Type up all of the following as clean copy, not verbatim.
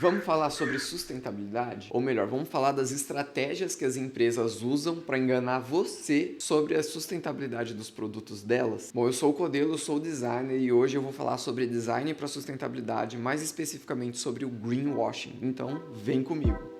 Vamos falar sobre sustentabilidade? Ou melhor, vamos falar das estratégias que as empresas usam para enganar você sobre a sustentabilidade dos produtos delas? Bom, eu sou o Codelo, sou designer e hoje eu vou falar sobre design para sustentabilidade, mais especificamente sobre o greenwashing. Então, vem comigo.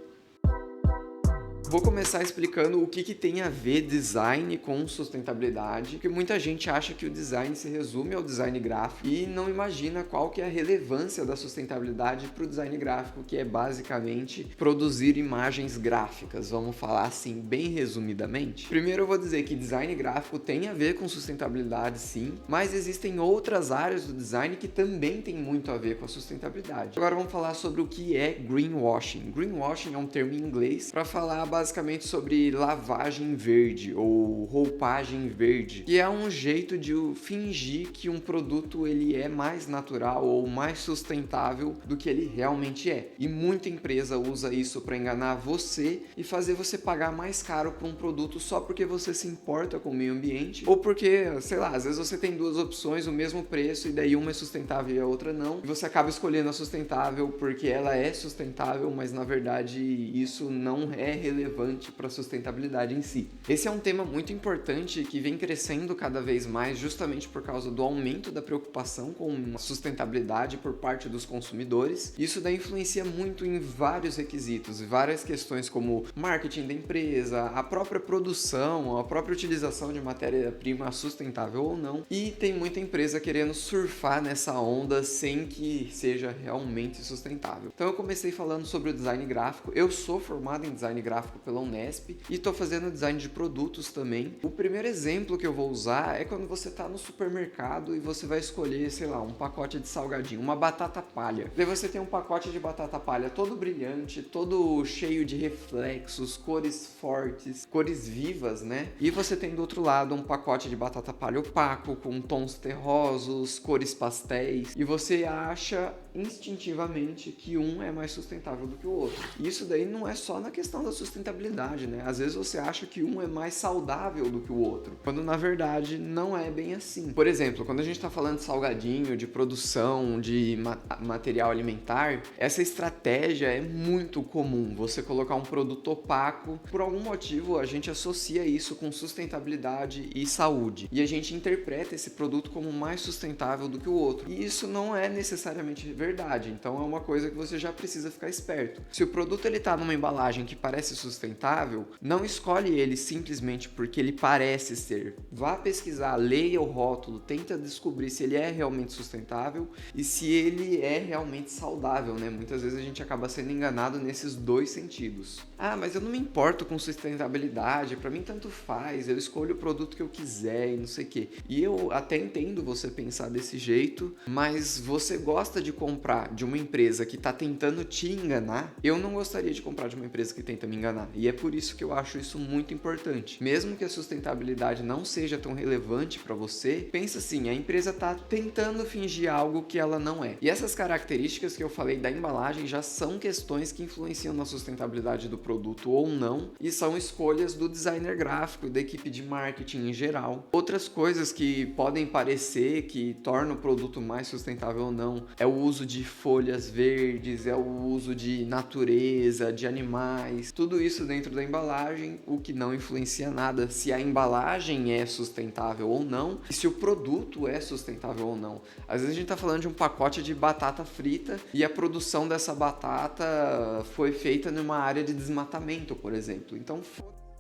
Vou começar explicando o que tem a ver design com sustentabilidade, porque muita gente acha que o design se resume ao design gráfico e não imagina qual que é a relevância da sustentabilidade para o design gráfico, que é basicamente produzir imagens gráficas, vamos falar assim bem resumidamente. Primeiro eu vou dizer que design gráfico tem a ver com sustentabilidade sim, mas existem outras áreas do design que também tem muito a ver com a sustentabilidade. Agora vamos falar sobre o que é greenwashing. Greenwashing é um termo em inglês para falar basicamente sobre lavagem verde ou roupagem verde, que é um jeito de fingir que um produto ele é mais natural ou mais sustentável do que ele realmente é. E muita empresa usa isso para enganar você e fazer você pagar mais caro por um produto só porque você se importa com o meio ambiente ou porque, sei lá, às vezes você tem duas opções, o mesmo preço e daí uma é sustentável e a outra não, e você acaba escolhendo a sustentável porque ela é sustentável, mas na verdade isso não é relevante para a sustentabilidade em si. Esse é um tema muito importante que vem crescendo cada vez mais justamente por causa do aumento da preocupação com a sustentabilidade por parte dos consumidores. Isso daí influencia muito em vários requisitos e várias questões como marketing da empresa, a própria produção, a própria utilização de matéria-prima sustentável ou não. E tem muita empresa querendo surfar nessa onda sem que seja realmente sustentável. Então eu comecei falando sobre o design gráfico. Eu sou formado em design gráfico pela Unesp e estou fazendo design de produtos também. O primeiro exemplo que eu vou usar é quando você está no supermercado e você vai escolher, sei lá, um pacote de salgadinho, uma batata palha. Daí você tem um pacote de batata palha todo brilhante, todo cheio de reflexos, cores fortes, cores vivas, né? E você tem do outro lado um pacote de batata palha opaco, com tons terrosos, cores pastéis, e você acha instintivamente que um é mais sustentável do que o outro. E isso daí não é só na questão da sustentabilidade, né? Às vezes você acha que um é mais saudável do que o outro, quando na verdade não é bem assim. Por exemplo, quando a gente está falando de salgadinho, de produção, de material alimentar, essa estratégia é muito comum. Você colocar um produto opaco, por algum motivo a gente associa isso com sustentabilidade e saúde, e a gente interpreta esse produto como mais sustentável do que o outro. E isso não é necessariamente verdade, então é uma coisa que você já precisa ficar esperto. Se o produto ele tá numa embalagem que parece sustentável, não escolhe ele simplesmente porque ele parece ser. Vá pesquisar, leia o rótulo, tenta descobrir se ele é realmente sustentável e se ele é realmente saudável, né? Muitas vezes a gente acaba sendo enganado nesses dois sentidos. Ah, mas eu não me importo com sustentabilidade, pra mim tanto faz, eu escolho o produto que eu quiser e não sei o quê. E eu até entendo você pensar desse jeito, mas você gosta de comprar de uma empresa que tá tentando te enganar? Eu não gostaria de comprar de uma empresa que tenta me enganar. E é por isso que eu acho isso muito importante. Mesmo que a sustentabilidade não seja tão relevante para você, pensa assim, a empresa tá tentando fingir algo que ela não é. E essas características que eu falei da embalagem já são questões que influenciam na sustentabilidade do produto ou não, e são escolhas do designer gráfico e da equipe de marketing em geral. Outras coisas que podem parecer que tornam o produto mais sustentável ou não é o uso de folhas verdes, é o uso de natureza, de animais, tudo isso dentro da embalagem, o que não influencia nada se a embalagem é sustentável ou não e se o produto é sustentável ou não. Às vezes a gente está falando de um pacote de batata frita e a produção dessa batata foi feita numa área de desmatamento, por exemplo. Então,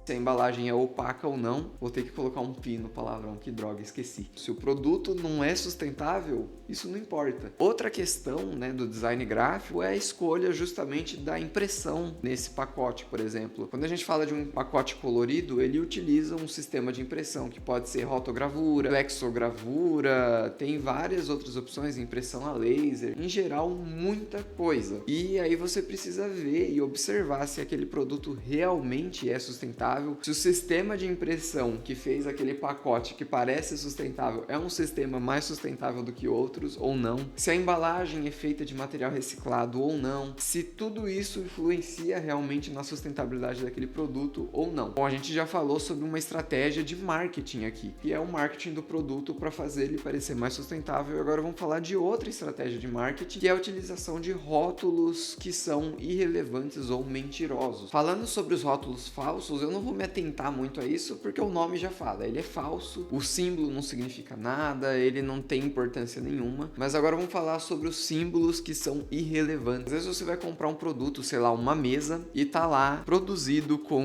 se a embalagem é opaca ou não, vou ter que colocar um pi no palavrão, que droga, esqueci. Se o produto não é sustentável, isso não importa. Outra questão, né, do design gráfico é a escolha justamente da impressão nesse pacote, por exemplo. Quando a gente fala de um pacote colorido, ele utiliza um sistema de impressão que pode ser rotogravura, flexogravura, tem várias outras opções, impressão a laser, em geral muita coisa. E aí você precisa ver e observar se aquele produto realmente é sustentável sustentável, se o sistema de impressão que fez aquele pacote que parece sustentável é um sistema mais sustentável do que outros ou não, se a embalagem é feita de material reciclado ou não, se tudo isso influencia realmente na sustentabilidade daquele produto ou não. Bom, a gente já falou sobre uma estratégia de marketing aqui, que é o marketing do produto para fazer ele parecer mais sustentável, e agora vamos falar de outra estratégia de marketing, que é a utilização de rótulos que são irrelevantes ou mentirosos. Falando sobre os rótulos falsos, eu não vou me atentar muito a isso, porque o nome já fala, ele é falso, o símbolo não significa nada, ele não tem importância nenhuma, mas agora vamos falar sobre os símbolos que são irrelevantes. Às vezes você vai comprar um produto, sei lá, uma mesa, e tá lá produzido com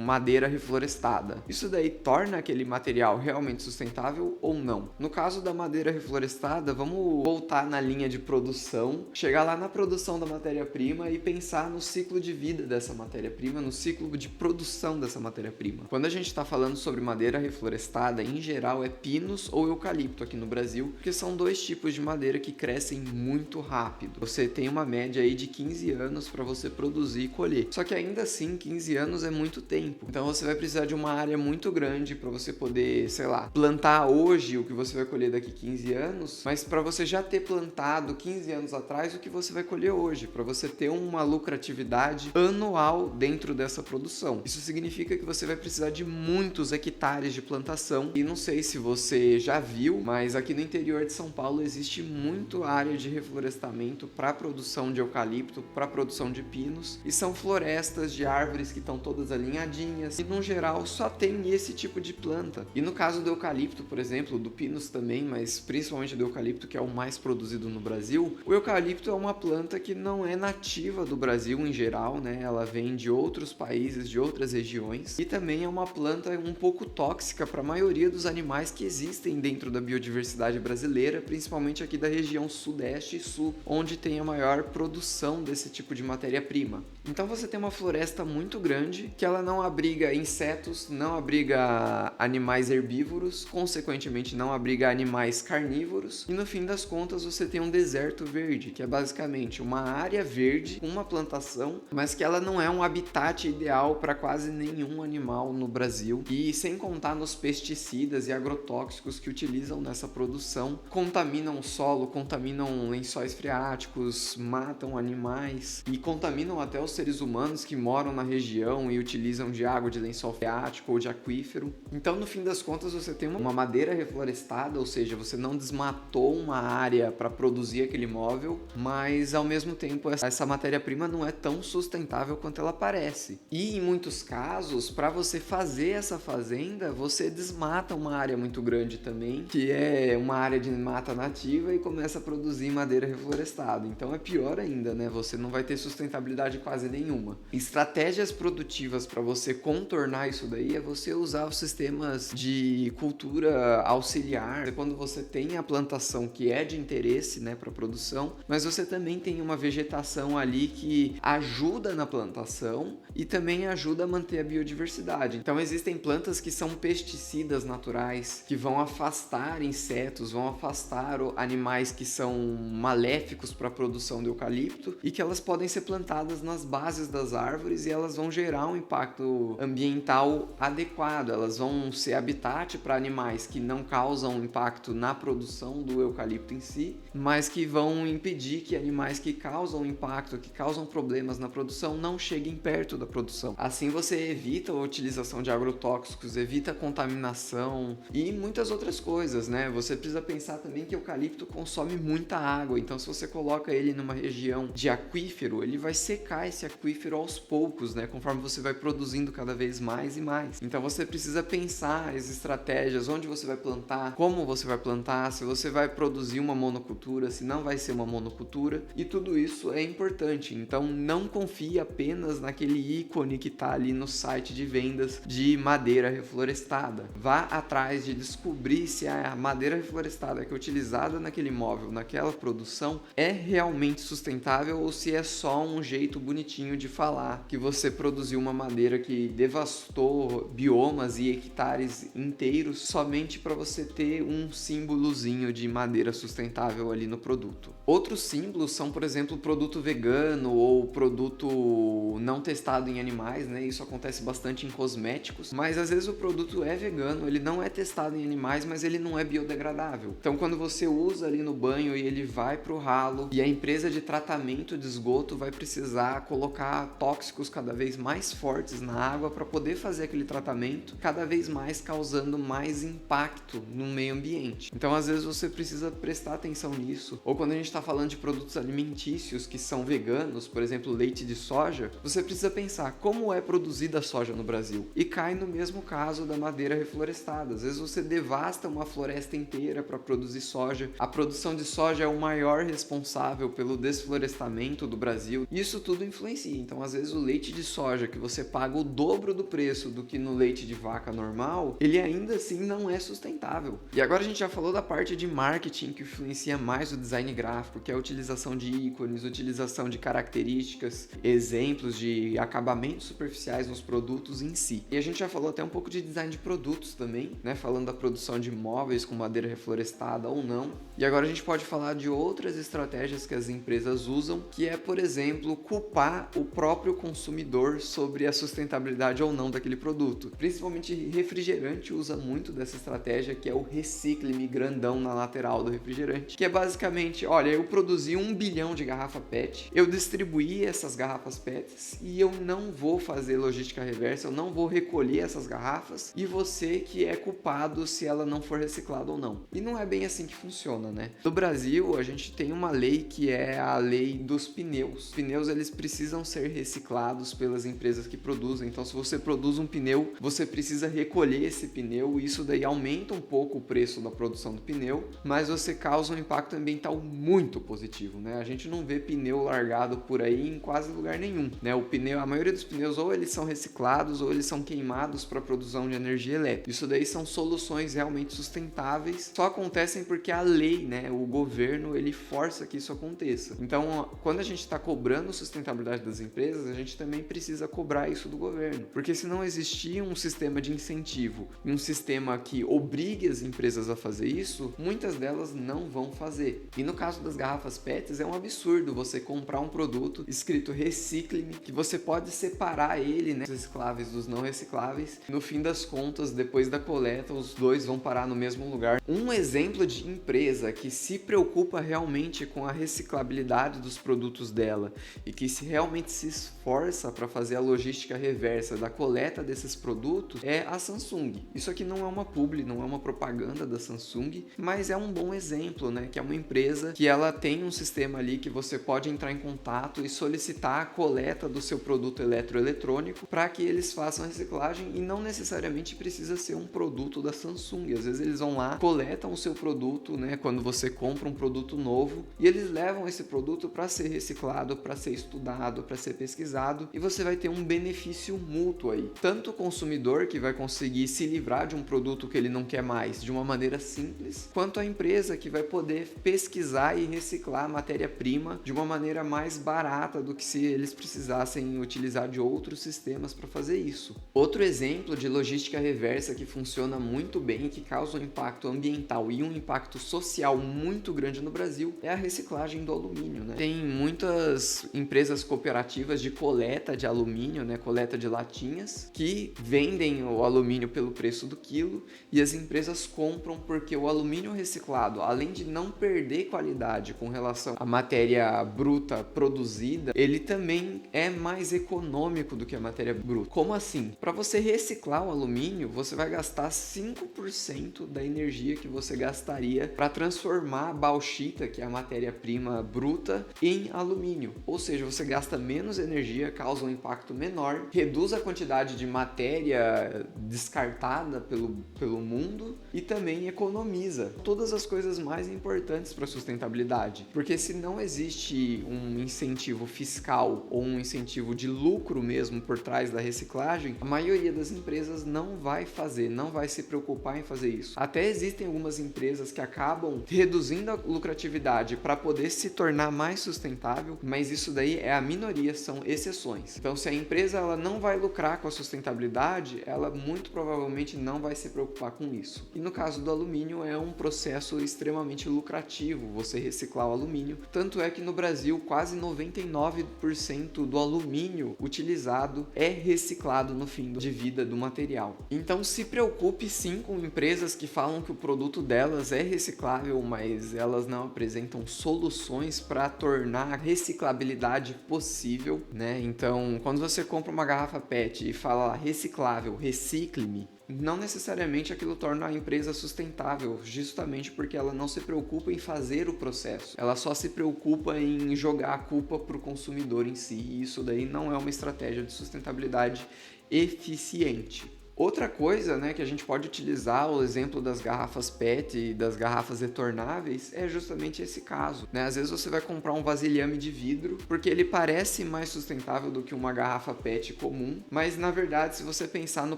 madeira reflorestada. Isso daí torna aquele material realmente sustentável ou não? No caso da madeira reflorestada, vamos voltar na linha de produção, chegar lá na produção da matéria-prima e pensar no ciclo de vida dessa matéria-prima, no ciclo de produção dessa matéria-prima. Quando a gente está falando sobre madeira reflorestada, em geral é pinos ou eucalipto aqui no Brasil, que são dois tipos de madeira que crescem muito rápido. Você tem uma média aí de 15 anos para você produzir e colher. Só que ainda assim, 15 anos é muito tempo. Então você vai precisar de uma área muito grande para você poder, sei lá, plantar hoje o que você vai colher daqui 15 anos, mas para você já ter plantado 15 anos atrás o que você vai colher hoje, para você ter uma lucratividade anual dentro dessa produção. Isso significa que você vai precisar de muitos hectares de plantação, e não sei se você já viu, mas aqui no interior de São Paulo existe muito área de reflorestamento para produção de eucalipto, para produção de pinos, e são florestas de árvores que estão todas alinhadinhas, e no geral só tem esse tipo de planta. E no caso do eucalipto, por exemplo, do pinus também, mas principalmente do eucalipto, que é o mais produzido no Brasil, o eucalipto é uma planta que não é nativa do Brasil em geral, né? Ela vem de outros países, de outras regiões, e também é uma planta um pouco tóxica para a maioria dos animais que existem dentro da biodiversidade brasileira, principalmente aqui da região sudeste e sul, onde tem a maior produção desse tipo de matéria-prima. Então você tem uma floresta muito grande, que ela não abriga insetos, não abriga animais herbívoros, consequentemente não abriga animais carnívoros, e no fim das contas você tem um deserto verde, que é basicamente uma área verde, uma plantação, mas que ela não é um habitat ideal para quase nenhum animal no Brasil, e sem contar nos pesticidas e agrotóxicos que utilizam nessa produção, contaminam o solo, contaminam lençóis freáticos, matam animais e contaminam até os seres humanos que moram na região e utilizam de água de lençol freático ou de aquífero. Então, no fim das contas, você tem uma madeira reflorestada, ou seja, você não desmatou uma área para produzir aquele móvel, mas ao mesmo tempo essa matéria-prima não é tão sustentável quanto ela parece. E em muitos casos, para você fazer essa fazenda, você desmata uma área muito grande também, que é uma área de mata nativa, e começa a produzir madeira reflorestada. Então é pior ainda, né? Você não vai ter sustentabilidade quase nenhuma. Estratégias produtivas para você contornar isso daí é você usar os sistemas de cultura auxiliar, quando você tem a plantação que é de interesse, né, para produção, mas você também tem uma vegetação ali que ajuda na plantação e também ajuda a manter a biodiversidade. Então existem plantas que são pesticidas naturais, que vão afastar insetos, vão afastar animais que são maléficos para a produção do eucalipto, e que elas podem ser plantadas nas bases das árvores e elas vão gerar um impacto ambiental adequado, elas vão ser habitat para animais que não causam impacto na produção do eucalipto em si, mas que vão impedir que animais que causam impacto, que causam problemas na produção, não cheguem perto da produção. Assim você evita a utilização de agrotóxicos, evita a contaminação e muitas outras coisas, né? Você precisa pensar também que o eucalipto consome muita água, então se você coloca ele numa região de aquífero, ele vai secar esse aquífero aos poucos, né? Conforme você vai produzindo cada vez mais e mais. Então você precisa pensar as estratégias, onde você vai plantar, como você vai plantar, se você vai produzir uma monocultura, se não vai ser uma monocultura, e tudo isso é importante. Então não confie apenas naquele ícone que está ali no site de vendas de madeira reflorestada. Vá atrás de descobrir se a madeira reflorestada que é utilizada naquele móvel, naquela produção, é realmente sustentável ou se é só um jeito bonitinho de falar que você produziu uma madeira que devastou biomas e hectares inteiros somente para você ter um símbolozinho de madeira sustentável ali no produto. Outros símbolos são, por exemplo, produto vegano ou produto não testado em animais, né? Isso acontece bastante em cosméticos, mas às vezes o produto é vegano, ele não é testado em animais, mas ele não é biodegradável. Então, quando você usa ali no banho e ele vai pro ralo e a empresa de tratamento de esgoto vai precisar colocar tóxicos cada vez mais fortes na água para poder fazer aquele tratamento, cada vez mais causando mais impacto no meio ambiente. Então, às vezes você precisa prestar atenção nisso. Ou quando a gente está falando de produtos alimentícios que são veganos, por exemplo, leite de soja, você precisa pensar como é produzida a soja no Brasil. E cai no mesmo caso da madeira reflorestada. Às vezes você devasta uma floresta inteira para produzir soja. A produção de soja é o maior responsável pelo desflorestamento do Brasil. Isso tudo influencia. Então, às vezes o leite de soja que você paga o dobro do preço do que no leite de vaca normal, ele ainda assim não é sustentável. E agora a gente já falou da parte de marketing que influencia mais o design gráfico, que é a utilização de ícones, utilização de características, exemplos de acabamentos superficiais nos produtos em si. E a gente já falou até um pouco de design de produtos também, né? Falando da produção de móveis com madeira reflorestada ou não. E agora a gente pode falar de outras estratégias que as empresas usam, que é, por exemplo, culpar o próprio consumidor sobre a sustentabilidade ou não daquele produto. Principalmente refrigerante usa muito dessa estratégia, que é o recicle-me grandão na lateral do refrigerante, que é basicamente, olha, eu produzi 1 bilhão de garrafa PET, eu distribuí essas garrafas PETs e eu não vou fazer logística reversa, eu não vou recolher essas garrafas e você que é culpado se ela não for reciclada ou não. E não é bem assim que funciona, né? No Brasil, a gente tem uma lei que é a lei dos pneus. Os pneus, eles precisam ser reciclados pelas empresas que produzem. Então, se você produz um pneu, você precisa recolher esse pneu e isso daí aumenta um pouco o preço da produção do pneu, mas você causa um impacto ambiental muito positivo, né? A gente não vê pneu largado por aí em quase lugar nenhum, né? O pneu, a maioria dos pneus ou eles são reciclados ou eles são queimados para produção de energia elétrica. Isso daí são soluções realmente sustentáveis, só acontecem porque a lei, né, o governo, ele força que isso aconteça. Então, quando a gente está cobrando sustentabilidade das empresas, a gente também precisa cobrar isso do governo, porque se não existir um sistema de incentivo e um sistema que obrigue as empresas a fazer isso, muitas delas não vão fazer. E no caso das garrafas PETs, é um absurdo você comprar um produto escrito recicle-me, que você pode separar ele, né, os recicláveis dos não recicláveis. No fim das contas, depois da coleta, os dois vão parar no mesmo lugar. Um exemplo de empresa que se preocupa realmente com a reciclabilidade dos produtos dela e que realmente se esforça para fazer a logística reversa da coleta desses produtos é a Samsung. Isso aqui não é uma publi, não é uma propaganda da Samsung, mas é um bom exemplo, né? Que é uma empresa que ela tem um sistema ali que você pode entrar em contato e solicitar a coleta do seu produto eletroeletrônico para que eles façam a reciclagem e não necessariamente precisa ser um produto da Samsung. Às vezes eles vão lá, coletam o seu produto, né? Quando você compra um produto novo e eles levam esse produto para ser reciclado, para ser estudado, para ser pesquisado e você vai ter um benefício mútuo aí. Tanto o consumidor que vai conseguir se livrar de um produto que ele não quer mais de uma maneira simples, quanto a empresa que vai poder pesquisar e reciclar a matéria-prima de uma maneira mais barata do que se eles precisassem utilizar de outros sistemas para fazer isso. Outro exemplo de logística reversa que funciona muito bem e que causa um impacto ambiental e um impacto social muito grande no Brasil é a reciclagem do alumínio, né? Tem muitas empresas cooperativas de coleta de alumínio, né? Coleta de latinhas, que vendem o alumínio pelo preço do quilo e as empresas compram porque o alumínio reciclado, além de não perder qualidade com relação à matéria bruta produzida, ele também é mais econômico do que a matéria bruta. Como assim? Para você reciclar o alumínio, você vai gastar 5% da energia que você gastaria para transformar a bauxita, que é a matéria-prima bruta, em alumínio. Ou seja, você gasta menos energia, causa um impacto menor, reduz a quantidade de matéria descartada pelo mundo e também economiza. Todas as coisas mais importantes para a sustentabilidade. Porque se não existe um incentivo fiscal ou um incentivo de lucro mesmo por trás da reciclagem, a maioria das empresas não vai fazer, não vai se preocupar em fazer isso. Até existem algumas empresas que acabam reduzindo a lucratividade para poder se tornar mais sustentável, mas isso daí é a minoria, são exceções. Então, se a empresa ela não vai lucrar com a sustentabilidade, ela muito provavelmente não vai se preocupar com isso. E no caso do alumínio, é um processo extremamente lucrativo você reciclar o alumínio, tanto é que no Brasil quase 99% do alumínio utilizado é reciclado no fim de vida do material. Então se preocupe sim com empresas que falam que o produto delas é reciclável, mas elas não apresentam soluções para tornar a reciclabilidade possível, né? Então, quando você compra uma garrafa PET e fala lá, reciclável, recicle-me, não necessariamente aquilo torna a empresa sustentável, justamente porque ela não se preocupa em fazer o processo. Ela só se preocupa em jogar a culpa para o consumidor em si, e isso daí não é uma estratégia de sustentabilidade eficiente. Outra coisa, né, que a gente pode utilizar, o exemplo das garrafas PET e das garrafas retornáveis, é justamente esse caso, né? Às vezes você vai comprar um vasilhame de vidro porque ele parece mais sustentável do que uma garrafa PET comum, mas na verdade, se você pensar no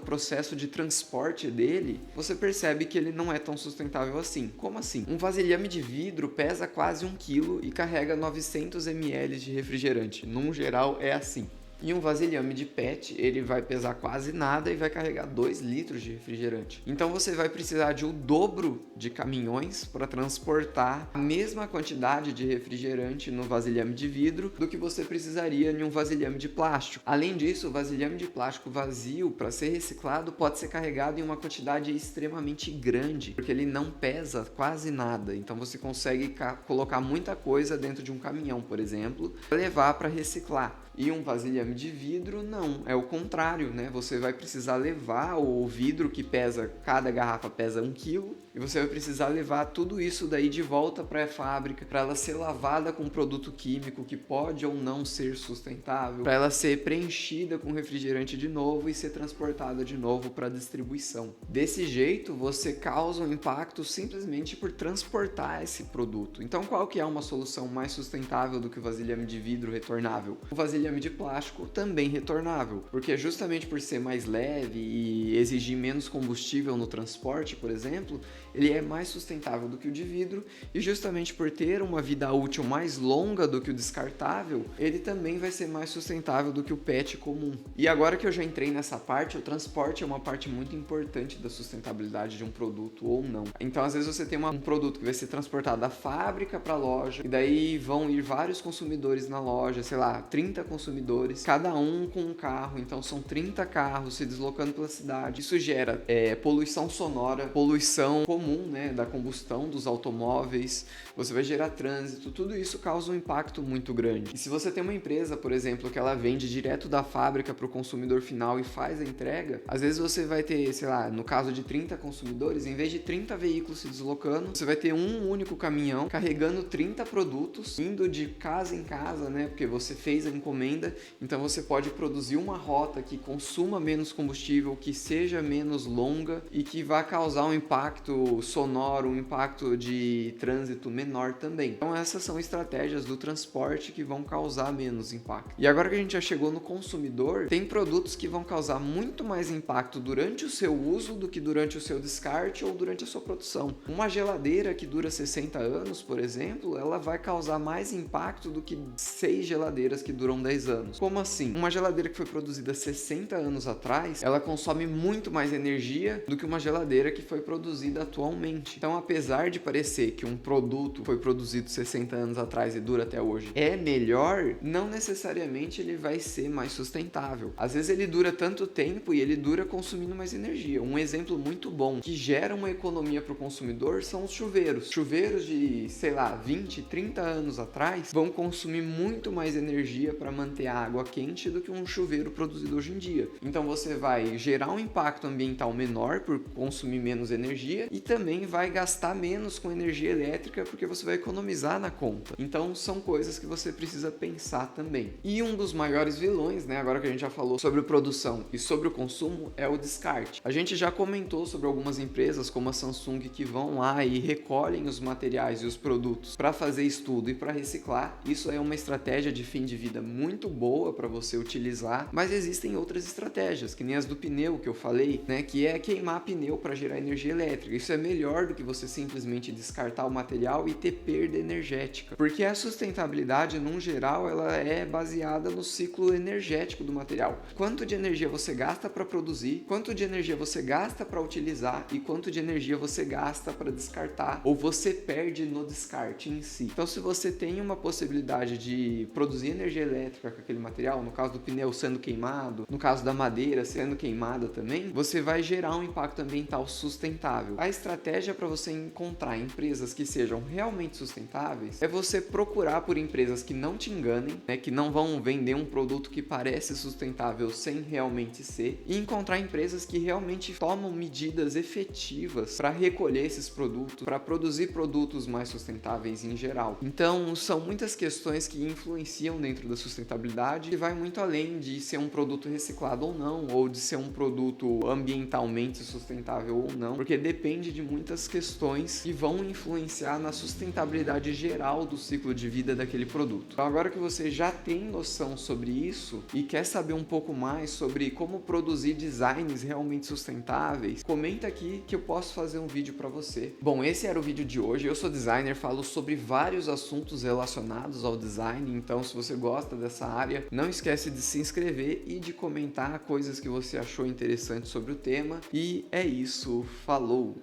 processo de transporte dele, você percebe que ele não é tão sustentável assim. Como assim? Um vasilhame de vidro pesa quase 1 kg e carrega 900 ml de refrigerante. Num geral, é assim. E um vasilhame de PET, ele vai pesar quase nada e vai carregar 2 litros de refrigerante. Então você vai precisar de o dobro de caminhões para transportar a mesma quantidade de refrigerante no vasilhame de vidro do que você precisaria em um vasilhame de plástico. Além disso, o vasilhame de plástico vazio, para ser reciclado, pode ser carregado em uma quantidade extremamente grande, porque ele não pesa quase nada. Então você consegue colocar muita coisa dentro de um caminhão, por exemplo, para levar para reciclar. E um vasilhame de vidro, não, é o contrário, né? Você vai precisar levar o vidro que pesa, cada garrafa pesa 1 kg, e você vai precisar levar tudo isso daí de volta para a fábrica, para ela ser lavada com produto químico que pode ou não ser sustentável, para ela ser preenchida com refrigerante de novo e ser transportada de novo para distribuição. Desse jeito, você causa um impacto simplesmente por transportar esse produto. Então, qual que é uma solução mais sustentável do que o vasilhame de vidro retornável? O vasilhame de plástico também retornável, porque justamente por ser mais leve e exigir menos combustível no transporte, por exemplo, ele é mais sustentável do que o de vidro, e justamente por ter uma vida útil mais longa do que o descartável, ele também vai ser mais sustentável do que o PET comum. E agora que eu já entrei nessa parte, o transporte é uma parte muito importante da sustentabilidade de um produto ou não. Então, às vezes você tem um produto que vai ser transportado da fábrica para a loja, e daí vão ir vários consumidores na loja, sei lá, 30 consumidores, cada um com um carro, então são 30 carros se deslocando pela cidade. Isso gera poluição sonora, poluição comum, né, da combustão dos automóveis, você vai gerar trânsito, tudo isso causa um impacto muito grande. E se você tem uma empresa, por exemplo, que ela vende direto da fábrica para o consumidor final e faz a entrega, às vezes você vai ter, sei lá, no caso de 30 consumidores, em vez de 30 veículos se deslocando, você vai ter um único caminhão carregando 30 produtos, indo de casa em casa, né, porque você fez a encomenda, então você pode produzir uma rota que consuma menos combustível, que seja menos longa e que vá causar um impacto sonoro, um impacto de trânsito menor também. Então essas são estratégias do transporte que vão causar menos impacto. E agora que a gente já chegou no consumidor, tem produtos que vão causar muito mais impacto durante o seu uso do que durante o seu descarte ou durante a sua produção. Uma geladeira que dura 60 anos, por exemplo, ela vai causar mais impacto do que 6 geladeiras que duram 10 anos. Como assim? Uma geladeira que foi produzida 60 anos atrás, ela consome muito mais energia do que uma geladeira que foi produzida atualmente. Então, apesar de parecer que um produto foi produzido 60 anos atrás e dura até hoje é melhor, não necessariamente ele vai ser mais sustentável. Às vezes ele dura tanto tempo e ele dura consumindo mais energia. Um exemplo muito bom que gera uma economia para o consumidor são os chuveiros. Chuveiros de, sei lá, 20, 30 anos atrás vão consumir muito mais energia para manter a água quente do que um chuveiro produzido hoje em dia. Então você vai gerar um impacto ambiental menor por consumir menos energia e também vai gastar menos com energia elétrica porque você vai economizar na conta. Então são coisas que você precisa pensar também. E um dos maiores vilões, né, agora que a gente já falou sobre produção e sobre o consumo, é o descarte. A gente já comentou sobre algumas empresas como a Samsung que vão lá e recolhem os materiais e os produtos para fazer estudo e para reciclar. Isso é uma estratégia de fim de vida muito boa para você utilizar, mas existem outras estratégias, que nem as do pneu que eu falei, né, que é queimar pneu para gerar energia elétrica. Isso é melhor do que você simplesmente descartar o material e ter perda energética. Porque a sustentabilidade, num geral, ela é baseada no ciclo energético do material. Quanto de energia você gasta para produzir, quanto de energia você gasta para utilizar e quanto de energia você gasta para descartar ou você perde no descarte em si. Então, se você tem uma possibilidade de produzir energia elétrica com aquele material, no caso do pneu sendo queimado, no caso da madeira sendo queimada também, você vai gerar um impacto ambiental sustentável. A estratégia para você encontrar empresas que sejam realmente sustentáveis é você procurar por empresas que não te enganem, né, que não vão vender um produto que parece sustentável sem realmente ser, e encontrar empresas que realmente tomam medidas efetivas para recolher esses produtos, para produzir produtos mais sustentáveis em geral. Então, são muitas questões que influenciam dentro da sustentabilidade e vai muito além de ser um produto reciclado ou não, ou de ser um produto ambientalmente sustentável ou não, porque depende de muitas questões que vão influenciar na sustentabilidade geral do ciclo de vida daquele produto. Então, agora que você já tem noção sobre isso e quer saber um pouco mais sobre como produzir designs realmente sustentáveis, comenta aqui que eu posso fazer um vídeo para você. Bom, esse era o vídeo de hoje. Eu sou designer, falo sobre vários assuntos relacionados ao design, então se você gosta dessa área, não esquece de se inscrever e de comentar coisas que você achou interessantes sobre o tema. E é isso, falou!